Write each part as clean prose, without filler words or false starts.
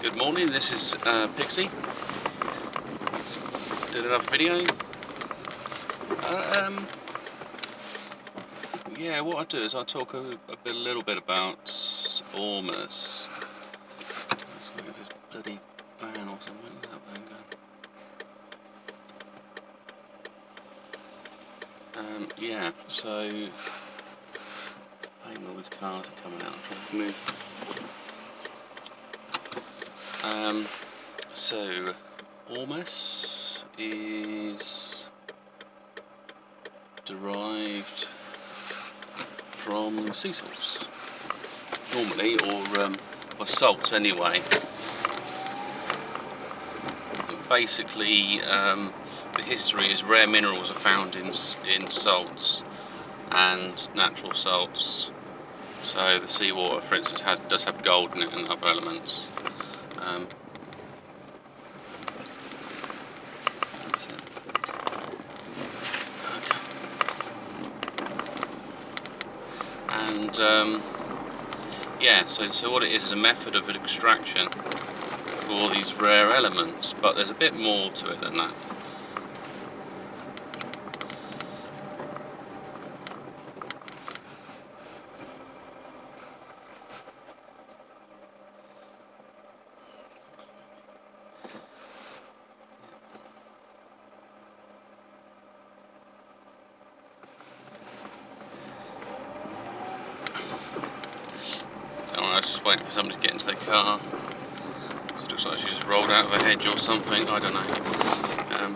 Good morning, this is Pixie. Did another video. Yeah, what I do is I talk a little bit about Ormus. This bloody van or something. Where's that van going? Yeah, so all these cars are coming out and trying to move. So Ormus is derived from sea salts, normally, or salts anyway. Basically, the history is rare minerals are found in salts and natural salts. So the seawater, for instance, does have gold in it and other elements. That's it. Okay. And yeah, so what it is a method of extraction for these rare elements, but there's a bit more to it than that. I was just waiting for somebody to get into their car. It looks like she just rolled out of a hedge or something, I don't know.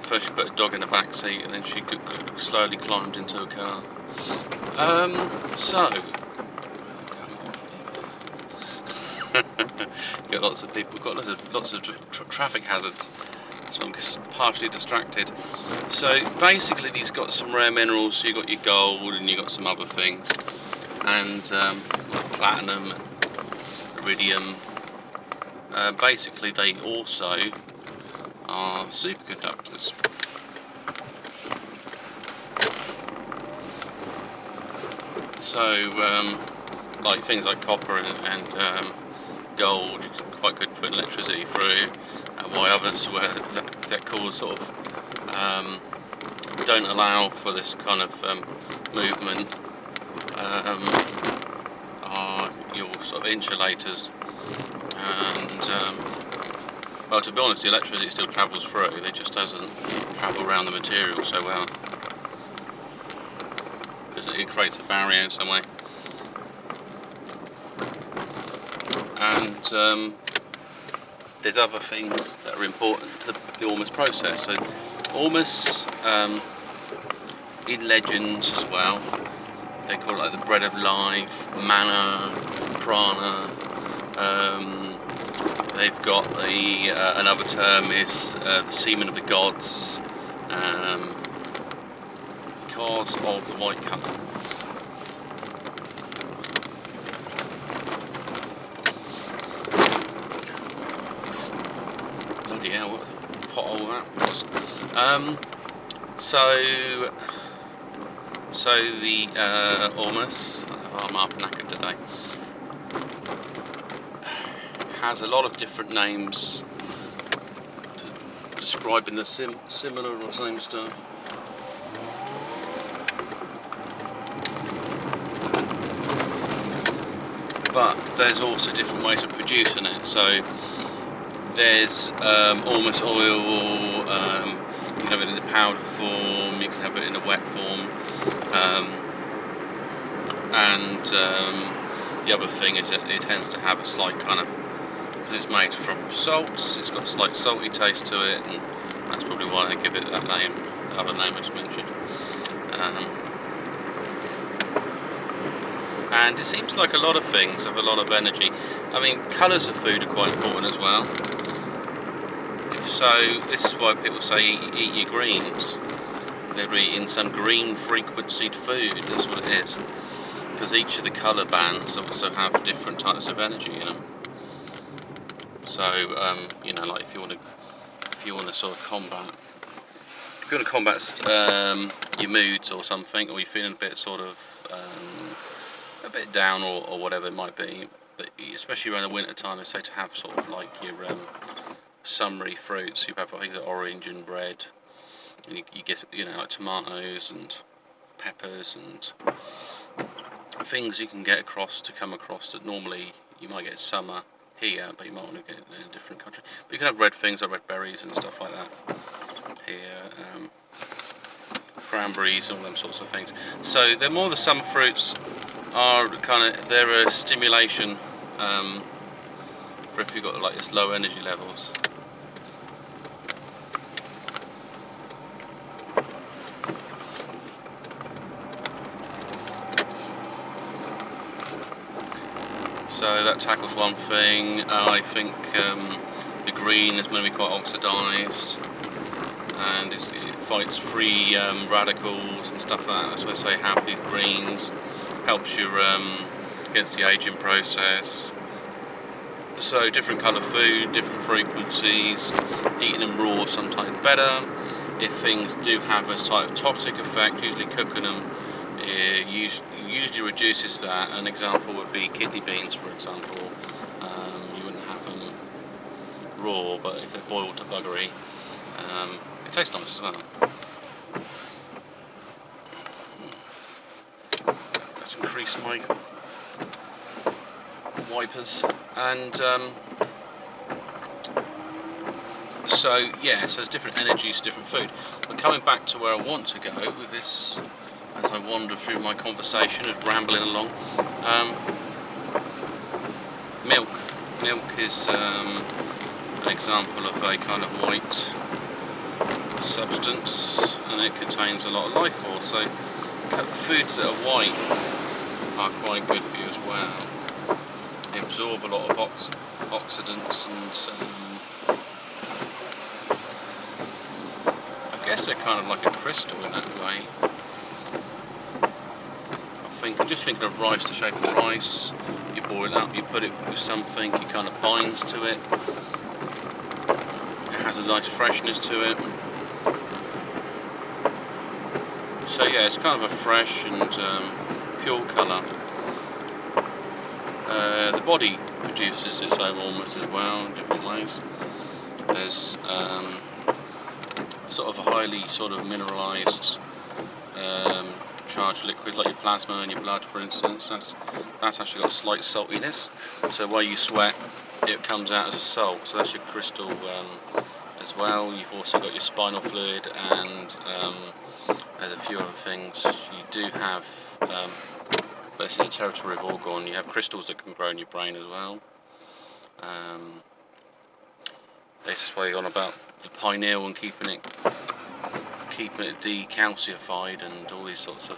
First she put a dog in the back seat and then she slowly climbed into a car. Got lots of people, got lots of traffic hazards. So I'm partially distracted. So basically these got some rare minerals, so you got your gold and you got some other things. And like platinum, iridium. Basically they also are superconductors. So like things like copper and gold, it's quite good putting electricity through, and why others that cause sort of don't allow for this kind of movement are your sort of insulators. And well, to be honest, the electricity still travels through, it just doesn't travel around the material so well, because it creates a barrier in some way. And there's other things that are important to the Ormus process. So Ormus, in legends as well, they call it like the bread of life, manna, prana. They've got another term is the semen of the gods, because of the white colour. Bloody hell, what a pothole that was. So the Ormus, I'm up knackered today, has a lot of different names describing the similar or same stuff. But there's also different ways of producing it. So there's Ormus oil, you can have it in a powder form, you can have it in a wet form, and the other thing is that it tends to have a slight kind of, because it's made from salts, it's got a slight salty taste to it, and that's probably why they give it that name, the other name I just mentioned. And it seems like a lot of things have a lot of energy. I mean, colours of food are quite important as well. So this is why people say eat your greens. They're eating some green frequencied food, that's what it is. Because each of the colour bands also have different types of energy in them. So you know, like if you want to sort of combat, if you want to combat your moods or something, or you're feeling a bit sort of a bit down or whatever it might be, But especially around the winter time, they say to have sort of like your summery fruits. You have things like orange and red, and you get like tomatoes and peppers and things you can come across that normally you might get in summer here, but you might want to get in a different country. But you can have red things like red berries and stuff like that here, cranberries, all them sorts of things. So they're more the summer fruits are they're a stimulation for if you've got like this low energy levels. So that tackles one thing. I think the green is going to be quite oxidised, and it fights free radicals and stuff like that. That's why I say have these greens. Helps you against the aging process. So different colour food, different frequencies. Eating them raw sometimes better. If things do have a sort of toxic effect, usually cooking them usually reduces that. An example would be kidney beans, for example. You wouldn't have them raw, but if they're boiled to buggery, it tastes nice as well. Let's increase my wipers, and so there's different energies, different food. But coming back to where I want to go with this, as I wander through my conversation and rambling along, milk. Milk is an example of a kind of white substance, and it contains a lot of life force. So foods that are white are quite good for you as well. They absorb a lot of oxidants, and I guess they're kind of like a crystal in that way. I'm just thinking of rice, the shape of rice. You boil it up, you put it with something, it kind of binds to it. It has a nice freshness to it. So it's kind of a fresh and pure colour. The body produces its own Ormus as well in different ways. There's sort of a highly sort of mineralised charged liquid like your plasma in your blood, for instance. That's actually got a slight saltiness. So while you sweat, it comes out as a salt. So that's your crystal as well. You've also got your spinal fluid, and there's a few other things. You do have, but it's in the territory of orgone. You have crystals that can grow in your brain as well. This is why you're on about the pineal and keeping it decalcified and all these sorts of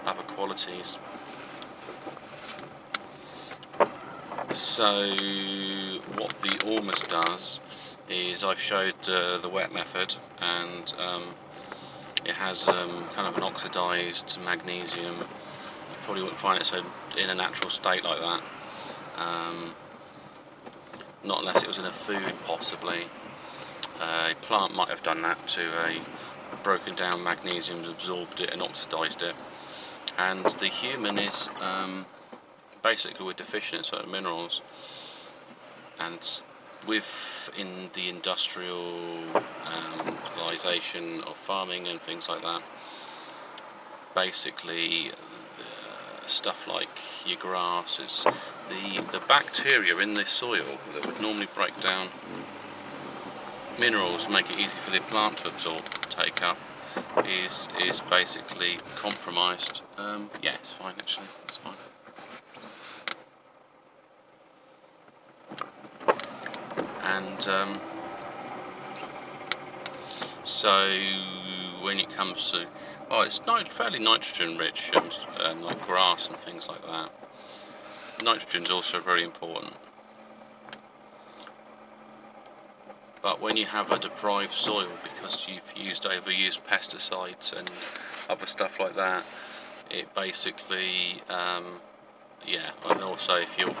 other qualities. So what the Ormus does is, I've showed the wet method, and it has kind of an oxidised magnesium. You probably wouldn't find it in a natural state like that, not unless it was in a food possibly. A plant might have done that to a broken down magnesium, absorbed it and oxidised it. And the human is basically we're deficient in certain minerals, and in the industrialisation of farming and things like that, basically stuff like your grasses, the bacteria in the soil that would normally break down minerals, make it easy for the plant to absorb, take up, is basically compromised. It's fine actually, it's fine. And so when it comes to, it's fairly nitrogen rich, like grass and things like that. Nitrogen's also very important. But when you have a deprived soil because you've overused pesticides and other stuff like that, it basically, and also if you're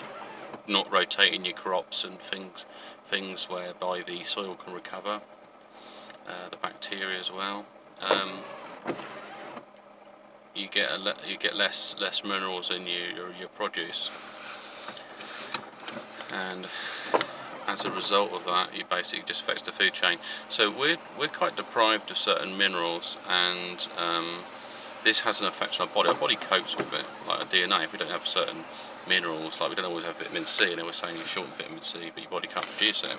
not rotating your crops and things whereby the soil can recover the bacteria as well, you get less minerals in your produce. and as a result of that, it basically just affects the food chain. So we're quite deprived of certain minerals, and this has an effect on our body. Our body copes with it, like our DNA. If we don't have certain minerals, like we don't always have vitamin C, and we're saying you're short of vitamin C, but your body can't produce it.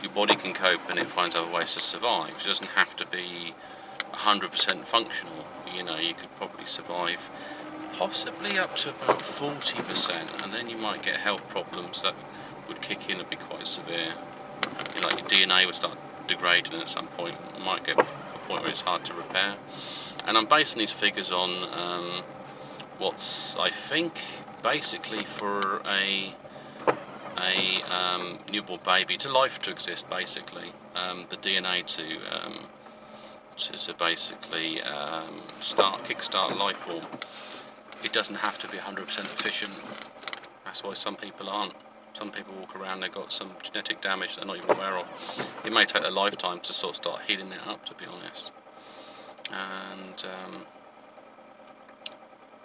Your body can cope, and it finds other ways to survive. It doesn't have to be 100% functional. You know, you could probably survive possibly up to about 40%, and then you might get health problems that would kick in and be quite severe. You know, like your DNA would start degrading at some point. It might get to a point where it's hard to repair. And I'm basing these figures on what's, I think, basically for a newborn baby, to life to exist, basically, the DNA to basically kickstart life form. It doesn't have to be 100% efficient. That's why some people aren't. Some people walk around, they've got some genetic damage they're not even aware of. It may take their lifetime to sort of start healing it up, to be honest. And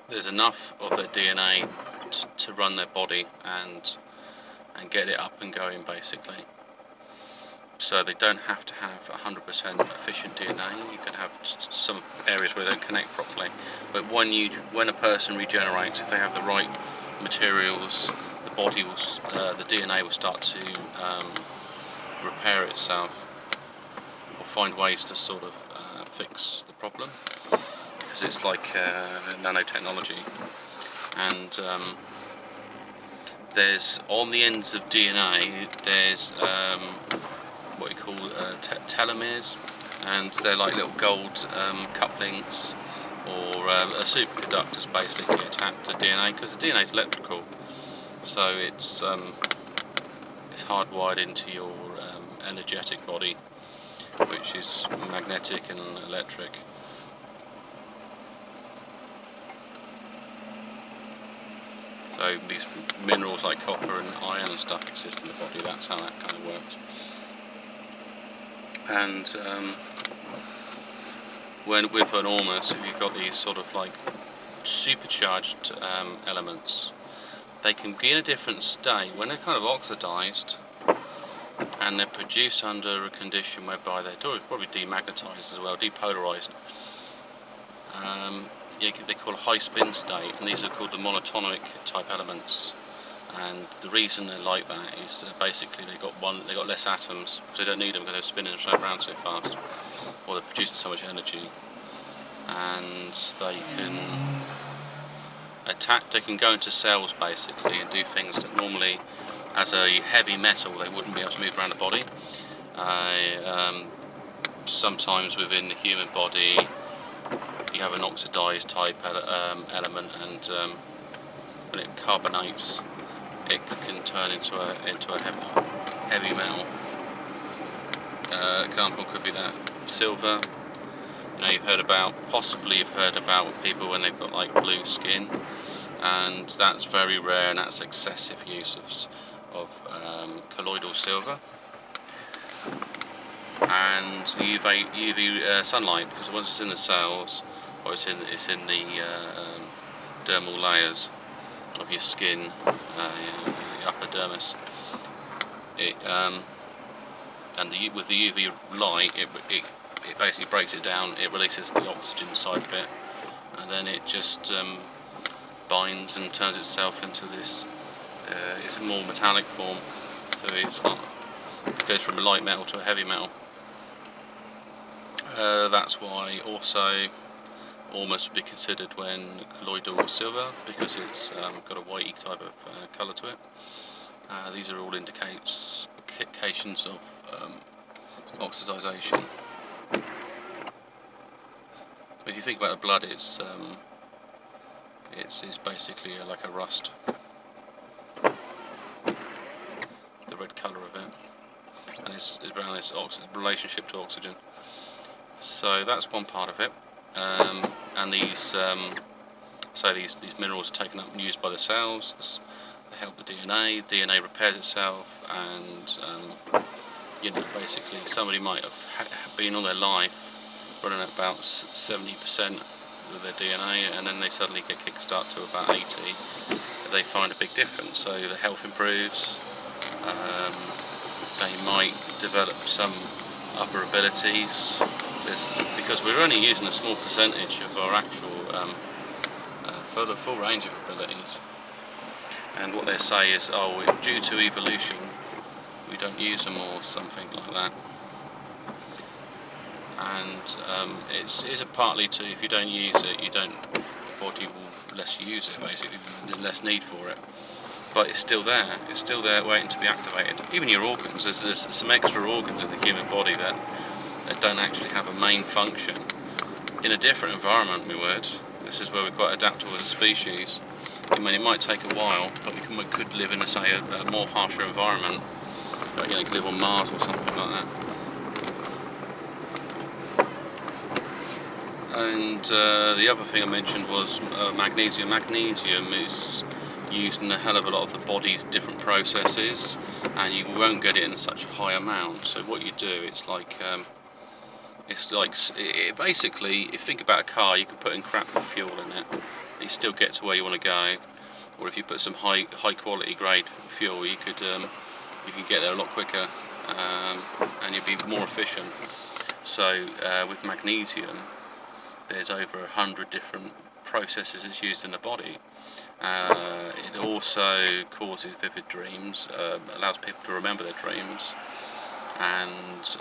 there's enough of their DNA to run their body and get it up and going, basically. So they don't have to have 100% efficient DNA. You can have some areas where they don't connect properly. But when a person regenerates, if they have the right materials, the body will, the DNA will start to repair itself, or find ways to sort of fix the problem, because it's like nanotechnology. And there's, on the ends of DNA, there's what you call telomeres, and they're like little gold couplings, or superconductors, basically attached to DNA, because the DNA is electrical, so it's hardwired into your energetic body, which is magnetic and electric. So these minerals like copper and iron and stuff exist in the body. That's how that kind of works. And with an Ormus, if you've got these sort of like supercharged elements, they can be in a different state when they're kind of oxidized, and they're produced under a condition whereby they're probably demagnetized as well, depolarized. They call a high spin state, and these are called the monatomic type elements. And the reason they're like that is basically they got less atoms, because they don't need them because they're spinning around so fast, or they're producing so much energy, and they can they can go into cells basically and do things that normally, as a heavy metal, they wouldn't be able to move around the body. Sometimes within the human body, you have an oxidized type element, and when it carbonates, it can turn into a heavy metal. Example could be that silver. You know, possibly you've heard about people when they've got like blue skin, and that's very rare, and that's excessive use of colloidal silver. And the UV sunlight, because once it's in the cells, or it's in the dermal layers of your skin, the upper dermis, with the UV light, it basically breaks it down. It releases the oxygen side of it, and then it just binds and turns itself into this. It's a more metallic form, so it goes from a light metal to a heavy metal. That's why also Ormus would be considered when colloidal silver, because it's got a whitey type of colour to it. These are all indications of oxidization. If you think about the blood, it's basically like a rust, the red colour of it, and it's around this relationship to oxygen. So that's one part of it, and these minerals are taken up and used by the cells. They help the DNA. DNA repairs itself, and basically somebody might have been all their life running at about 70% of their DNA, and then they suddenly get kickstart to about 80. they find a big difference. So the health improves. They might develop some upper abilities. Because we're only using a small percentage of our actual for the full range of abilities. And what they say is, oh, due to evolution, we don't use them or something like that. And it's partly to, if you don't use it, the body will less use it, basically, there's less need for it. But it's still there waiting to be activated. Even your organs, there's some extra organs in the human body that don't actually have a main function. In a different environment, we would. This is where we're quite adaptable as a species. I mean, it might take a while, but we could live in, say, a more harsher environment. Like, you know, live on Mars or something like that. And the other thing I mentioned was magnesium. Magnesium is used in a hell of a lot of the body's different processes, and you won't get it in such a high amount. So what you do, it's like basically, if you think about a car, you can put in crap fuel in it, you still get to where you want to go. Or if you put some high quality grade fuel, you can get there a lot quicker, and you'll be more efficient. So with magnesium, there's over 100 different processes it's used in the body. It also causes vivid dreams, allows people to remember their dreams, and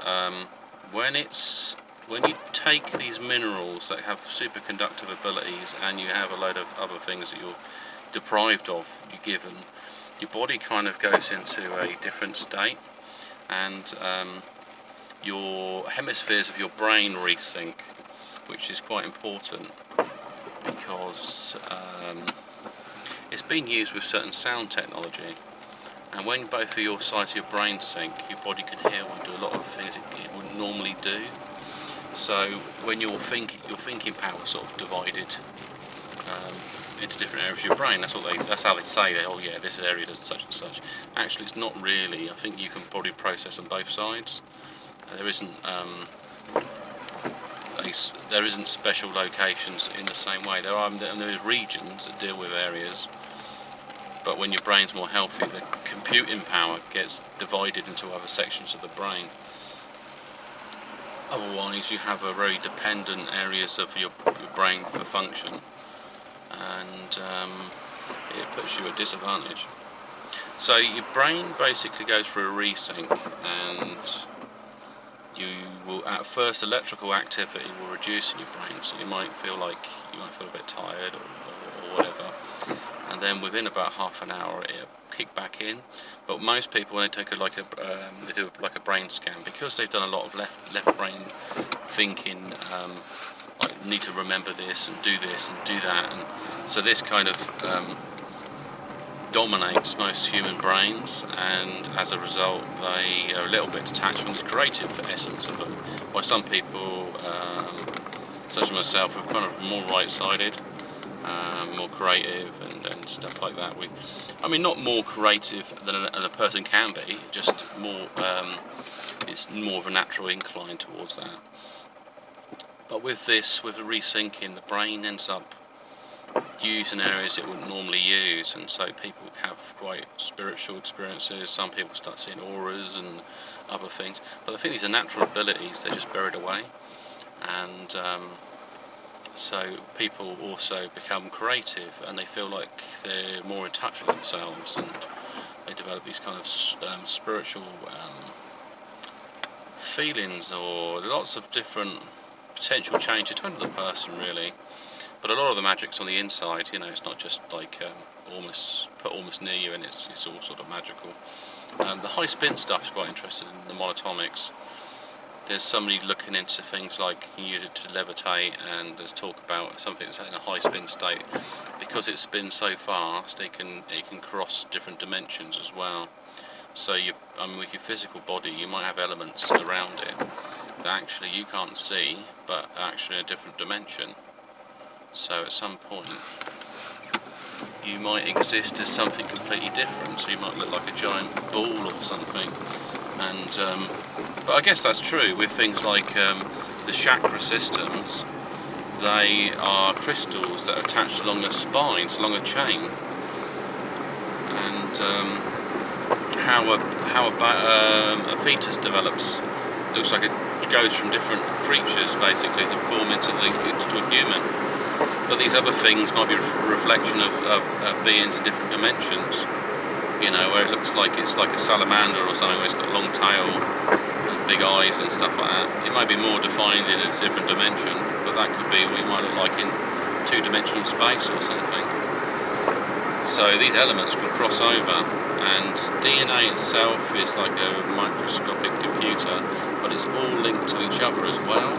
when you take these minerals that have superconductive abilities and you have a load of other things that you're deprived of, you're given, your body kind of goes into a different state, and your hemispheres of your brain resync, which is quite important because it's been used with certain sound technology, and when both of your sides of your brain sync, your body can hear and do a lot of things it wouldn't normally do. So when your thinking power is sort of divided into different areas of your brain, that's how they say that, oh yeah, this area does such and such. Actually, it's not really. I think you can probably process on both sides. There isn't special locations in the same way. There are regions that deal with areas, but when your brain's more healthy, the computing power gets divided into other sections of the brain. Otherwise, you have a very dependent areas of your brain for function, and it puts you at disadvantage. So your brain basically goes through a resync, and you will, at first, electrical activity will reduce in your brain, so you might feel a bit tired or whatever, and then within about half an hour it'll kick back in. But most people, when they take they do like a brain scan, because they've done a lot of left brain thinking, like need to remember this and do that, and so this kind of dominates most human brains, and as a result they are a little bit detached from the creative essence of them. While some people, such as myself, are kind of more right-sided, more creative and stuff like that. Not more creative than a person can be, just more, it's more of a natural incline towards that. But with the resyncing, the brain ends up using areas it wouldn't normally use, and so people have quite spiritual experiences. Some people start seeing auras and other things, but I think these are natural abilities, they're just buried away, and so people also become creative and they feel like they're more in touch with themselves, and they develop these kind of spiritual feelings, or lots of different potential change. It depends on the person really, but a lot of the magic's on the inside. It's not just like put Ormus near you and it's all sort of magical. The high spin stuff is quite interesting in the monatomics. There's somebody looking into things like you can use it to levitate, and there's talk about something that's in a high spin state. Because it spins so fast, it can cross different dimensions as well. So with your physical body, you might have elements around it that actually you can't see, but are actually a different dimension. So at some point, you might exist as something completely different. So you might look like a giant ball or something. And but I guess that's true with things like the chakra systems. They are crystals that are attached along a spine, along a chain, and how a fetus develops. Looks like it goes from different creatures basically to form into a human. But these other things might be a reflection of beings in different dimensions. You know, where it looks like it's like a salamander or something, where it's got a long tail and big eyes and stuff like that. It might be more defined in a different dimension, but that could be what it might look like in two-dimensional space or something. So these elements can cross over, and DNA itself is like a microscopic computer, but it's all linked to each other as well.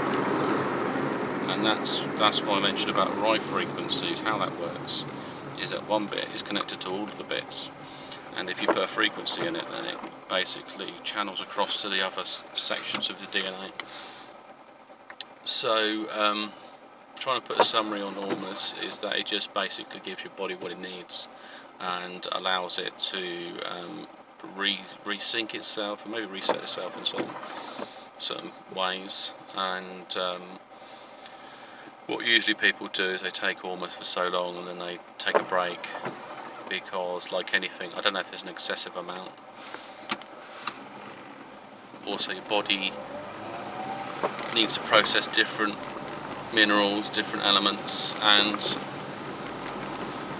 And that's why I mentioned about Rie frequencies. How that works is that one bit is connected to all of the bits, and if you put a frequency in it, then it basically channels across to the other sections of the DNA. So trying to put a summary on Ormus is that it just basically gives your body what it needs and allows it to resync itself and maybe reset itself in certain ways. And what usually people do is they take Ormus for so long and then they take a break, because like anything, I don't know if there's an excessive amount. Also your body needs to process different minerals, different elements, and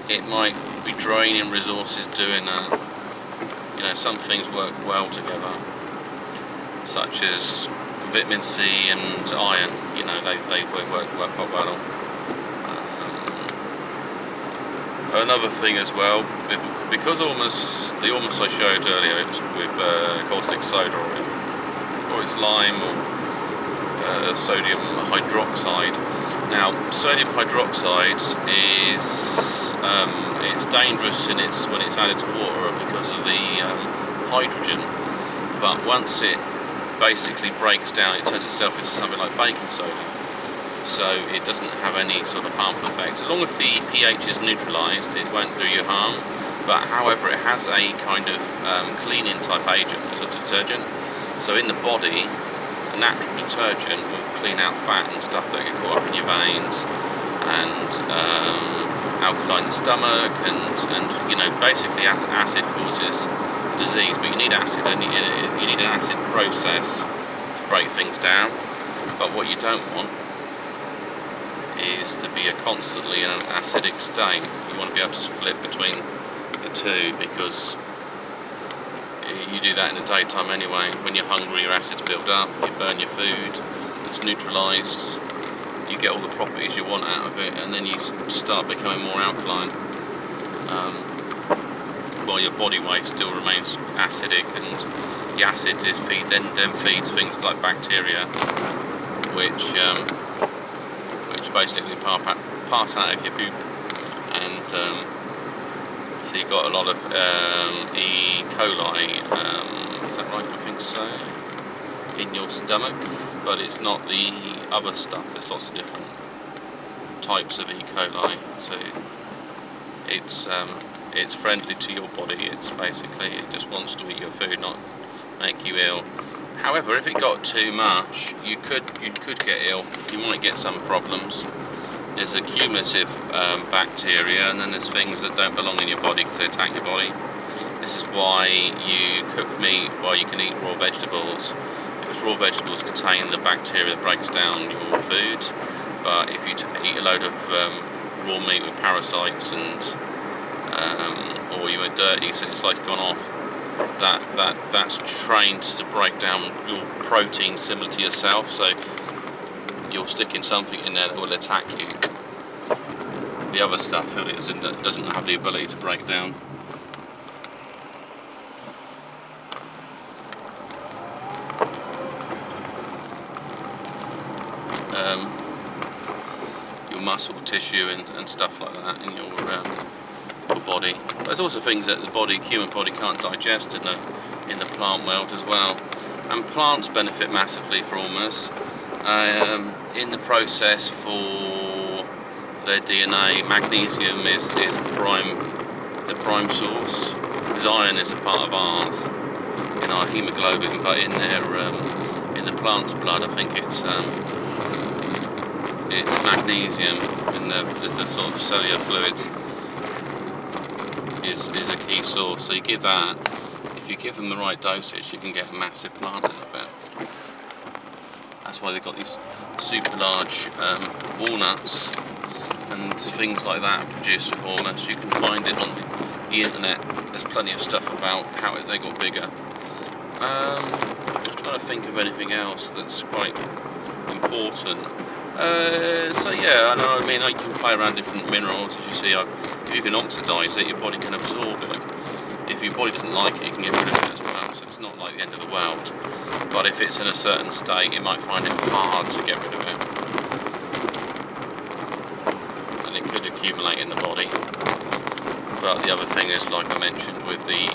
it might be draining resources doing that. You know, some things work well together, such as vitamin C and iron. You know, they work quite well. Another thing as well, because the Ormus I showed earlier, it was with caustic soda or it's lime or sodium hydroxide. Now, sodium hydroxide is it's dangerous when it's added to water because of the hydrogen. But once it basically breaks down, it turns itself into something like baking soda. So it doesn't have any sort of harmful effects. As long as the pH is neutralised, it won't do you harm. But however, it has a kind of cleaning type agent as a detergent. So in the body, a natural detergent will clean out fat and stuff that get caught up in your veins, and alkaline the stomach, and you know, basically acid causes disease. But you need acid, and you need an acid process to break things down. But what you don't want is to be constantly in an acidic state. You want to be able to flip between the two, because you do that in the daytime anyway. When you're hungry, your acid's built up, you burn your food, it's neutralised, you get all the properties you want out of it, and then you start becoming more alkaline, while your body weight still remains acidic, and the acid then feeds things like bacteria, which basically pass out of your poop, and so you've got a lot of E. coli, is that right? I think so, in your stomach, but it's not the other stuff. There's lots of different types of E. coli, so it's friendly to your body. It's basically, it just wants to eat your food, not make you ill. However, if it got too much, you could get ill. You might get some problems. There's a cumulative bacteria, and then there's things that don't belong in your body because they attack your body. This is why you cook meat, why you can eat raw vegetables, because raw vegetables contain the bacteria that breaks down your food. But if you eat a load of raw meat with parasites and or you were dirty, so it's like gone off, that's trained to break down your protein similar to yourself, so you're sticking something in there that will attack you. The other stuff doesn't have the ability to break down. Your muscle tissue and stuff like that in your body. There's also things that the human body can't digest in the plant world as well. And plants benefit massively from Ormus. In the process for their DNA, magnesium is a prime source, because iron is a part of ours in our hemoglobin, but in the plant's blood, I think it's magnesium in the sort of cellular fluids. is a key source. So you give that. If you give them the right dosage, you can get a massive plant out of it. That's why they've got these super large walnuts and things like that produced with Ormus. You can find it on the internet. There's plenty of stuff about how they got bigger. I'm trying to think of anything else that's quite important. So yeah, I mean, you can play around different minerals. As you see, if you can oxidise it, your body can absorb it. If your body doesn't like it, you can get rid of it as well. So it's not like the end of the world. But if it's in a certain state, you might find it hard to get rid of it, and it could accumulate in the body. But the other thing is, like I mentioned, with the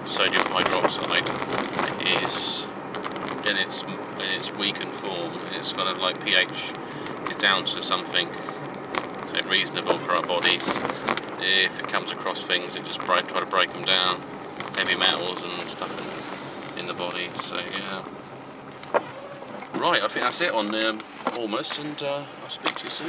sodium hydroxide, is in its weakened form. It's kind of like pH is down to something reasonable for our bodies. If it comes across things, it just try to break them down, heavy metals and stuff in the body. So yeah. Right, I think that's it on Ormus, and I'll speak to you soon.